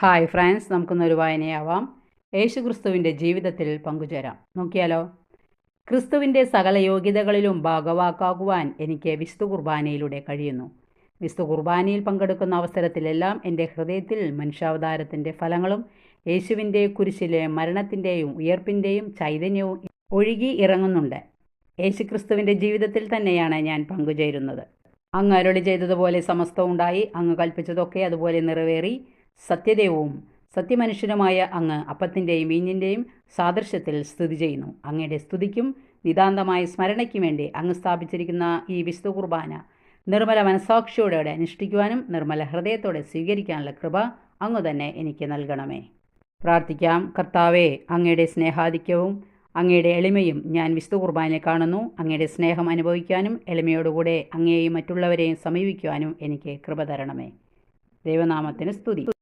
Hi friends, നമുക്കൊന്നൊരു വായനയാവാം. യേശു ക്രിസ്തുവിൻ്റെ ജീവിതത്തിൽ പങ്കുചേരാം. നോക്കിയാലോ? ക്രിസ്തുവിൻ്റെ സകല യോഗ്യതകളിലും ഭാഗവാക്കാകുവാൻ എനിക്ക് വിശുദ്ധ കുർബാനയിലൂടെ കഴിയുന്നു. വിശുദ്ധ കുർബാനയിൽ പങ്കെടുക്കുന്ന അവസരത്തിലെല്ലാം എൻ്റെ ഹൃദയത്തിൽ മനുഷ്യാവതാരത്തിൻ്റെ ഫലങ്ങളും യേശുവിൻ്റെ കുരിശിലെ മരണത്തിൻ്റെയും ഉയർപ്പിൻ്റെയും ചൈതന്യവും ഒഴുകി ഇറങ്ങുന്നുണ്ട്. യേശു ക്രിസ്തുവിൻ്റെ ജീവിതത്തിൽ തന്നെയാണ് ഞാൻ പങ്കുചേരുന്നത്. അങ്ങ് അരുളി ചെയ്തതുപോലെ സമസ്തം ഉണ്ടായി, അങ്ങ് കൽപ്പിച്ചതൊക്കെ അതുപോലെ നിറവേറി. സത്യദൈവവും സത്യമനുഷ്യനുമായ അങ്ങ് അപ്പത്തിൻ്റെയും വീഞ്ഞിൻ്റെയും സാദൃശ്യത്തിൽ സ്ഥിതി ചെയ്യുന്നു. അങ്ങയുടെ സ്തുതിക്കും നിതാന്തമായ സ്മരണയ്ക്കും വേണ്ടി അങ്ങ് സ്ഥാപിച്ചിരിക്കുന്ന ഈ വിശുദ്ധ കുർബാന നിർമ്മല മനസാക്ഷിയോടെ അനുഷ്ഠിക്കുവാനും നിർമ്മല ഹൃദയത്തോടെ സ്വീകരിക്കാനുള്ള കൃപ അങ്ങ് തന്നെ എനിക്ക് നൽകണമേ. പ്രാർത്ഥിക്കാം. കർത്താവേ, അങ്ങയുടെ സ്നേഹാധിക്യവും അങ്ങയുടെ എളിമയും ഞാൻ വിശുദ്ധ കുർബാനയിൽ കാണുന്നു. അങ്ങയുടെ സ്നേഹം അനുഭവിക്കാനും എളിമയോടുകൂടെ അങ്ങയെയും മറ്റുള്ളവരെയും സമീപിക്കുവാനും എനിക്ക് കൃപ തരണമേ. ദൈവനാമത്തിന് സ്തുതി.